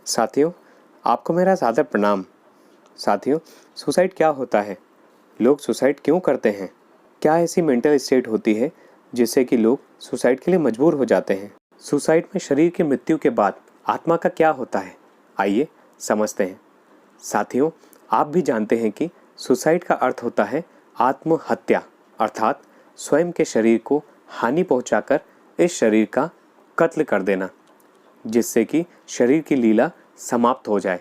साथियों, आपको मेरा सादर प्रणाम। साथियों, सुसाइड क्या होता है? लोग सुसाइड क्यों करते हैं? क्या ऐसी मेंटल स्टेट होती है जिससे कि लोग सुसाइड के लिए मजबूर हो जाते हैं? सुसाइड में शरीर की मृत्यु के बाद आत्मा का क्या होता है? आइए समझते हैं। साथियों, आप भी जानते हैं कि सुसाइड का अर्थ होता है आत्महत्या, अर्थात स्वयं के शरीर को हानि पहुंचाकर इस शरीर का कत्ल कर देना, जिससे कि शरीर की लीला समाप्त हो जाए।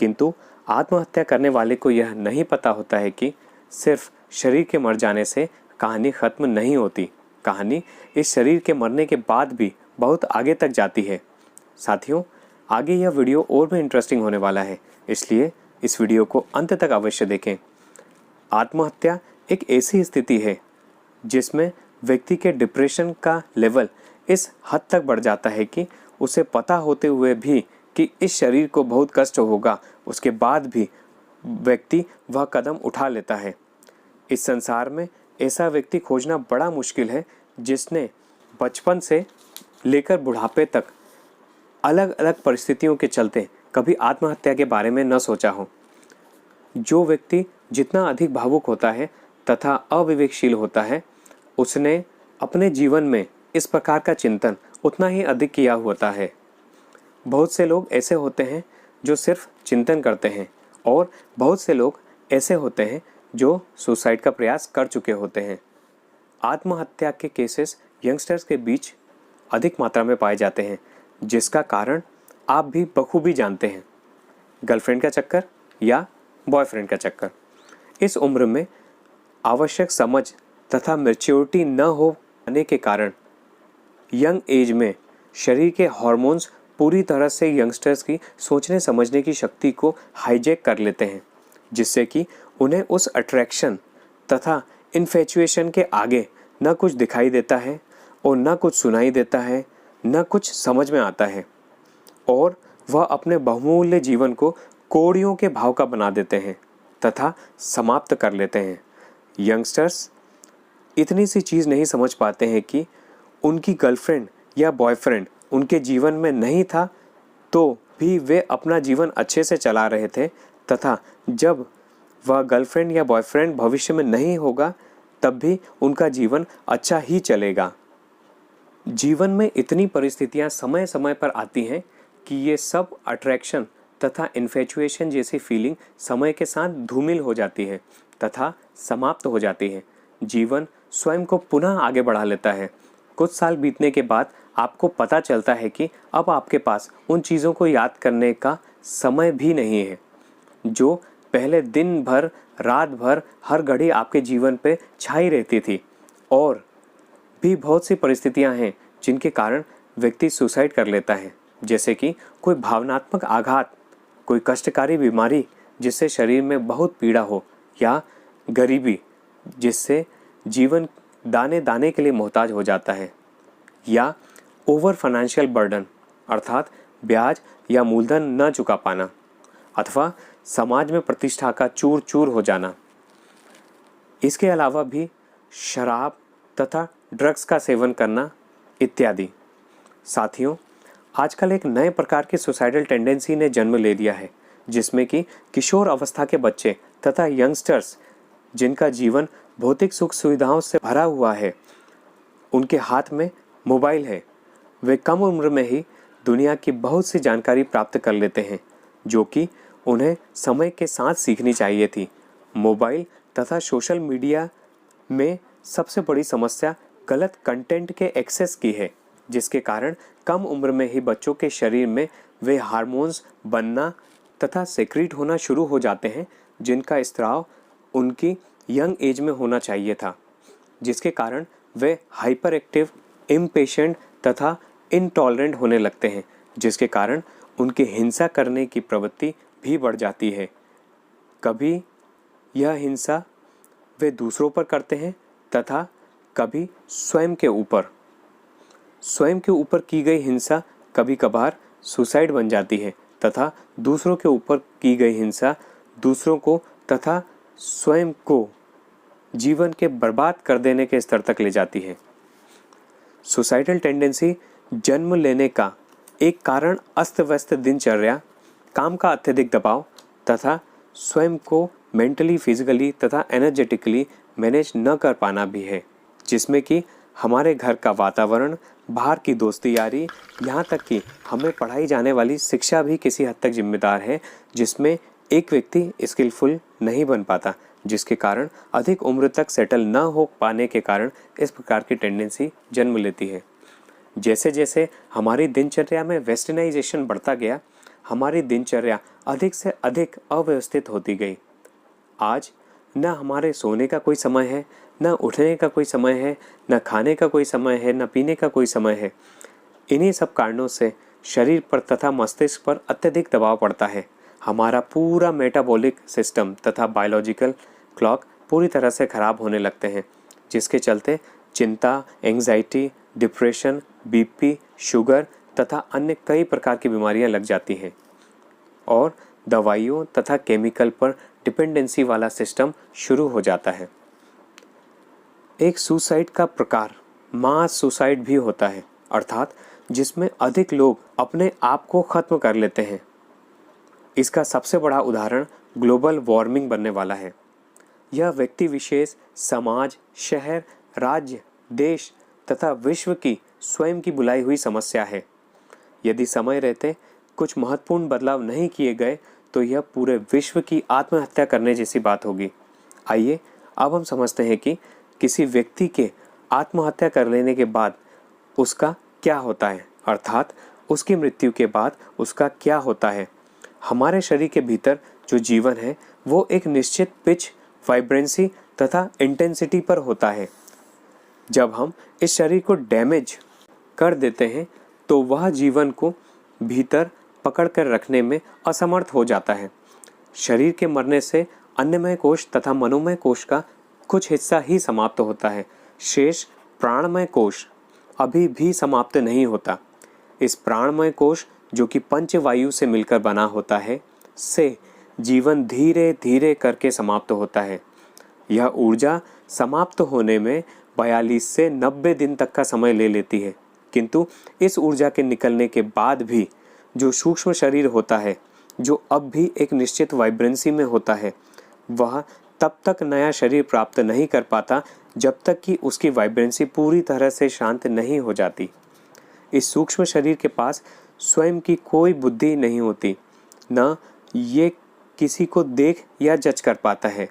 किंतु आत्महत्या करने वाले को यह नहीं पता होता है कि सिर्फ शरीर के मर जाने से कहानी खत्म नहीं होती। कहानी इस शरीर के मरने के बाद भी बहुत आगे तक जाती है। साथियों, आगे यह वीडियो और भी इंटरेस्टिंग होने वाला है, इसलिए इस वीडियो को अंत तक अवश्य देखें। आत्महत्या एक ऐसी स्थिति है जिसमें व्यक्ति के डिप्रेशन का लेवल इस हद तक बढ़ जाता है कि उसे पता होते हुए भी कि इस शरीर को बहुत कष्ट होगा, उसके बाद भी व्यक्ति वह कदम उठा लेता है। इस संसार में ऐसा व्यक्ति खोजना बड़ा मुश्किल है जिसने बचपन से लेकर बुढ़ापे तक अलग अलग परिस्थितियों के चलते कभी आत्महत्या के बारे में न सोचा हो। जो व्यक्ति जितना अधिक भावुक होता है तथा अविवेकशील होता है, उसने अपने जीवन में इस प्रकार का चिंतन उतना ही अधिक किया होता है। बहुत से लोग ऐसे होते हैं जो सिर्फ चिंतन करते हैं और बहुत से लोग ऐसे होते हैं जो सुसाइड का प्रयास कर चुके होते हैं। आत्महत्या के केसेस यंगस्टर्स के बीच अधिक मात्रा में पाए जाते हैं, जिसका कारण आप भी बखूबी जानते हैं। गर्लफ्रेंड का चक्कर या बॉयफ्रेंड का चक्कर। इस उम्र में आवश्यक समझ तथा मैच्योरिटी न हो पाने के कारण यंग एज में शरीर के हार्मोन्स पूरी तरह से यंगस्टर्स की सोचने समझने की शक्ति को हाईजैक कर लेते हैं, जिससे कि उन्हें उस अट्रैक्शन तथा इन्फेचुएशन के आगे न कुछ दिखाई देता है और न कुछ सुनाई देता है, न कुछ समझ में आता है, और वह अपने बहुमूल्य जीवन को कौड़ियों के भाव का बना देते हैं तथा समाप्त कर लेते हैं। यंगस्टर्स इतनी सी चीज़ नहीं समझ पाते हैं कि उनकी गर्लफ्रेंड या बॉयफ्रेंड उनके जीवन में नहीं था तो भी वे अपना जीवन अच्छे से चला रहे थे, तथा जब वह गर्लफ्रेंड या बॉयफ्रेंड भविष्य में नहीं होगा तब भी उनका जीवन अच्छा ही चलेगा। जीवन में इतनी परिस्थितियां समय समय पर आती हैं कि ये सब अट्रैक्शन तथा इन्फेचुएशन जैसी फीलिंग समय के साथ धूमिल हो जाती है तथा समाप्त हो जाती है। जीवन स्वयं को पुनः आगे बढ़ा लेता है। कुछ साल बीतने के बाद आपको पता चलता है कि अब आपके पास उन चीज़ों को याद करने का समय भी नहीं है जो पहले दिन भर रात भर हर घड़ी आपके जीवन पे छाई रहती थी। और भी बहुत सी परिस्थितियां हैं जिनके कारण व्यक्ति सुसाइड कर लेता है, जैसे कि कोई भावनात्मक आघात, कोई कष्टकारी बीमारी जिससे शरीर में बहुत पीड़ा हो, या गरीबी जिससे जीवन दाने दाने के लिए मोहताज हो जाता है, या ओवर फाइनेंशियल बर्डन अर्थात ब्याज या मूलधन न चुका पाना, अथवा समाज में प्रतिष्ठा का चूर चूर हो जाना। इसके अलावा भी शराब तथा ड्रग्स का सेवन करना इत्यादि। साथियों, आजकल एक नए प्रकार की सुसाइडल टेंडेंसी ने जन्म ले लिया है, जिसमें कि किशोर अवस्था के बच्चे तथा यंगस्टर्स जिनका जीवन भौतिक सुख सुविधाओं से भरा हुआ है, उनके हाथ में मोबाइल है। वे कम उम्र में ही दुनिया की बहुत सी जानकारी प्राप्त कर लेते हैं जो कि उन्हें समय के साथ सीखनी चाहिए थी। मोबाइल तथा सोशल मीडिया में सबसे बड़ी समस्या गलत कंटेंट के एक्सेस की है, जिसके कारण कम उम्र में ही बच्चों के शरीर में वे हार्मोन्स बनना तथा सेक्रीट होना शुरू हो जाते हैं जिनका स्त्राव उनकी यंग एज में होना चाहिए था, जिसके कारण वे हाइपर एक्टिव, इम्पेशेंट तथा इनटॉलरेंट होने लगते हैं, जिसके कारण उनकी हिंसा करने की प्रवृत्ति भी बढ़ जाती है। कभी यह हिंसा वे दूसरों पर करते हैं तथा कभी स्वयं के ऊपर की गई हिंसा कभी कभार सुसाइड बन जाती है तथा दूसरों के ऊपर की गई हिंसा दूसरों को तथा स्वयं को जीवन के बर्बाद कर देने के स्तर तक ले जाती है। सुसाइडल टेंडेंसी जन्म लेने का एक कारण अस्त व्यस्त दिनचर्या, काम का अत्यधिक दबाव तथा स्वयं को मेंटली, फिजिकली तथा एनर्जेटिकली मैनेज न कर पाना भी है, जिसमें कि हमारे घर का वातावरण, बाहर की दोस्ती यारी, यहाँ तक कि हमें पढ़ाई जाने वाली शिक्षा भी किसी हद तक जिम्मेदार है, जिसमें एक व्यक्ति स्किलफुल नहीं बन पाता, जिसके कारण अधिक उम्र तक सेटल न हो पाने के कारण इस प्रकार की टेंडेंसी जन्म लेती है। जैसे जैसे हमारी दिनचर्या में वेस्टर्नाइजेशन बढ़ता गया, हमारी दिनचर्या अधिक से अधिक अव्यवस्थित होती गई। आज न हमारे सोने का कोई समय है, न उठने का कोई समय है, न खाने का कोई समय है, न पीने का कोई समय है। इन्हीं सब कारणों से शरीर पर तथा मस्तिष्क पर अत्यधिक दबाव पड़ता है। हमारा पूरा मेटाबॉलिक सिस्टम तथा बायोलॉजिकल क्लॉक पूरी तरह से खराब होने लगते हैं, जिसके चलते चिंता, एंग्जाइटी, डिप्रेशन, बीपी, शुगर तथा अन्य कई प्रकार की बीमारियां लग जाती हैं और दवाइयों तथा केमिकल पर डिपेंडेंसी वाला सिस्टम शुरू हो जाता है। एक सुसाइड का प्रकार मास सुसाइड भी होता है, अर्थात जिसमें अधिक लोग अपने आप को खत्म कर लेते हैं। इसका सबसे बड़ा उदाहरण ग्लोबल वार्मिंग बनने वाला है। यह व्यक्ति विशेष, समाज, शहर, राज्य, देश तथा विश्व की स्वयं की बुलाई हुई समस्या है। यदि समय रहते कुछ महत्वपूर्ण बदलाव नहीं किए गए तो यह पूरे विश्व की आत्महत्या करने जैसी बात होगी। आइए अब हम समझते हैं कि किसी व्यक्ति के आत्महत्या कर लेने के बाद उसका क्या होता है, अर्थात उसकी मृत्यु के बाद उसका क्या होता है। हमारे शरीर के भीतर जो जीवन है वो एक निश्चित पिच, वाइब्रेंसी तथा इंटेंसिटी पर होता है। जब हम इस शरीर को डैमेज कर देते हैं तो वह जीवन को भीतर पकड़ कर रखने में असमर्थ हो जाता है। शरीर के मरने से अन्नमय कोश तथा मनोमय कोश का कुछ हिस्सा ही समाप्त होता है, शेष प्राणमय कोश अभी भी समाप्त नहीं होता। इस प्राणमय कोश जो कि पंचवायु से मिलकर बना होता है से जीवन धीरे धीरे करके समाप्त होता है। यह ऊर्जा समाप्त होने में 42 से 90 दिन तक का समय ले लेती है, किंतु इस ऊर्जा के निकलने के बाद भी जो सूक्ष्म शरीर होता है, जो अब भी एक निश्चित वाइब्रेंसी में होता है, वह तब तक नया शरीर प्राप्त नहीं कर पाता जब तक कि उसकी वाइब्रेंसी पूरी तरह से शांत नहीं हो जाती। इस सूक्ष्म शरीर के पास स्वयं की कोई बुद्धि नहीं होती, न ये किसी को देख या जज कर पाता है।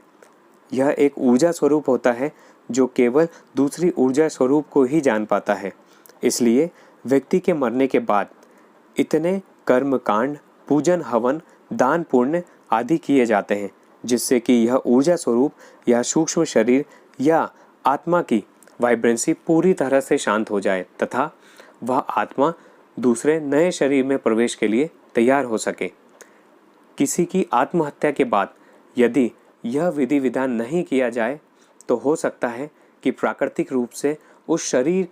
यह एक ऊर्जा स्वरूप होता है जो केवल दूसरी ऊर्जा स्वरूप को ही जान पाता है। इसलिए व्यक्ति के मरने के बाद इतने कर्म कांड, पूजन, हवन, दान, पुण्य आदि किए जाते हैं, जिससे कि यह ऊर्जा स्वरूप या सूक्ष्म शरीर या आत्मा की वाइब्रेंसी पूरी तरह से शांत हो जाए तथा वह आत्मा दूसरे नए शरीर में प्रवेश के लिए तैयार हो सके। किसी की आत्महत्या के बाद यदि यह विधि विधान नहीं किया जाए तो हो सकता है कि प्राकृतिक रूप से उस शरीर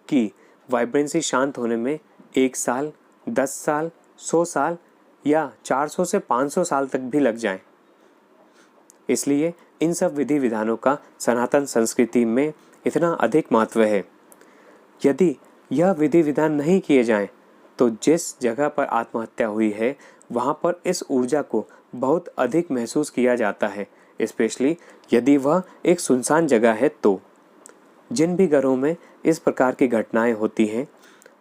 की वाइब्रेंसी शांत होने में 1 साल, 10 साल, 100 साल या 400 से 500 साल तक भी लग जाएं। इसलिए इन सब विधि विधानों का सनातन संस्कृति में इतना अधिक महत्व है। यदि यह विधि विधान नहीं किए जाएं तो जिस जगह पर आत्महत्या हुई है वहाँ पर इस ऊर्जा को बहुत अधिक महसूस किया जाता है, स्पेशली यदि वह एक सुनसान जगह है तो। जिन भी घरों में इस प्रकार की घटनाएं होती हैं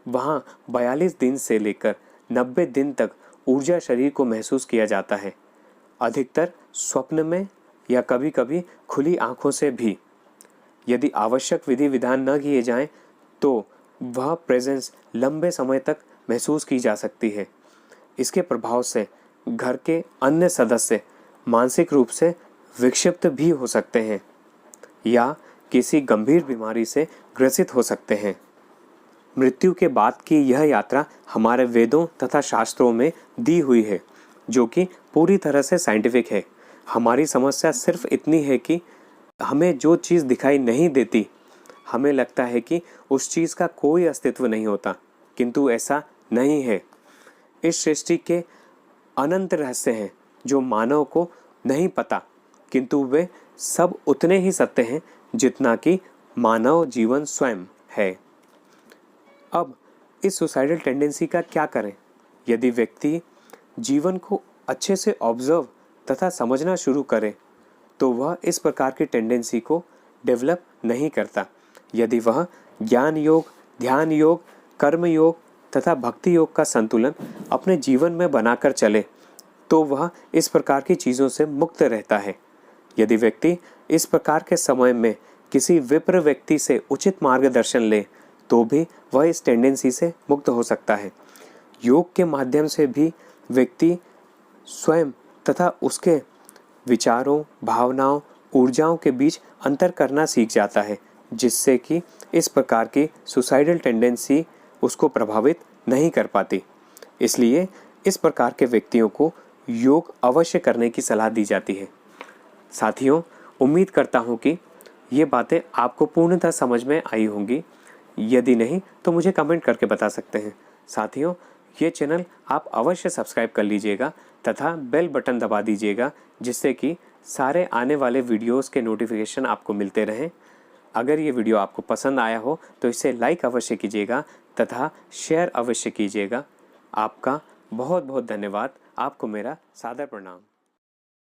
वहाँ 42 दिन से लेकर 90 दिन तक ऊर्जा शरीर को महसूस किया जाता है, अधिकतर स्वप्न में या कभी कभी खुली आंखों से भी। यदि आवश्यक विधि विधान न किए जाएं तो वह प्रेजेंस लंबे समय तक महसूस की जा सकती है। इसके प्रभाव से घर के अन्य सदस्य मानसिक रूप से विक्षिप्त भी हो सकते हैं या किसी गंभीर बीमारी से ग्रसित हो सकते हैं। मृत्यु के बाद की यह यात्रा हमारे वेदों तथा शास्त्रों में दी हुई है, जो कि पूरी तरह से साइंटिफिक है। हमारी समस्या सिर्फ इतनी है कि हमें जो चीज़ दिखाई नहीं देती, हमें लगता है कि उस चीज़ का कोई अस्तित्व नहीं होता, किंतु ऐसा नहीं है। इस सृष्टि के अनंत रहस्य हैं जो मानव को नहीं पता, किंतु वे सब उतने ही सत्य हैं जितना कि मानव जीवन स्वयं है। अब इस सुसाइडल टेंडेंसी का क्या करें? यदि व्यक्ति जीवन को अच्छे से ऑब्जर्व तथा समझना शुरू करे तो वह इस प्रकार की टेंडेंसी को डेवलप नहीं करता। यदि वह ज्ञान योग, ध्यान योग, कर्म योग तथा भक्ति योग का संतुलन अपने जीवन में बनाकर चले तो वह इस प्रकार की चीज़ों से मुक्त रहता है। यदि व्यक्ति इस प्रकार के समय में किसी विप्र व्यक्ति से उचित मार्गदर्शन ले तो भी वह इस टेंडेंसी से मुक्त हो सकता है। योग के माध्यम से भी व्यक्ति स्वयं तथा उसके विचारों, भावनाओं, ऊर्जाओं के बीच अंतर करना सीख जाता है, जिससे कि इस प्रकार की सुसाइडल टेंडेंसी उसको प्रभावित नहीं कर पाती। इसलिए इस प्रकार के व्यक्तियों को योग अवश्य करने की सलाह दी जाती है। साथियों, उम्मीद करता हूँ कि ये बातें आपको पूर्णतः समझ में आई होंगी। यदि नहीं तो मुझे कमेंट करके बता सकते हैं। साथियों, ये चैनल आप अवश्य सब्सक्राइब कर लीजिएगा तथा बेल बटन दबा दीजिएगा, जिससे कि सारे आने वाले वीडियोस के नोटिफिकेशन आपको मिलते रहें। अगर ये वीडियो आपको पसंद आया हो तो इसे लाइक अवश्य कीजिएगा तथा शेयर अवश्य कीजिएगा। आपका बहुत बहुत धन्यवाद। आपको मेरा सादर प्रणाम।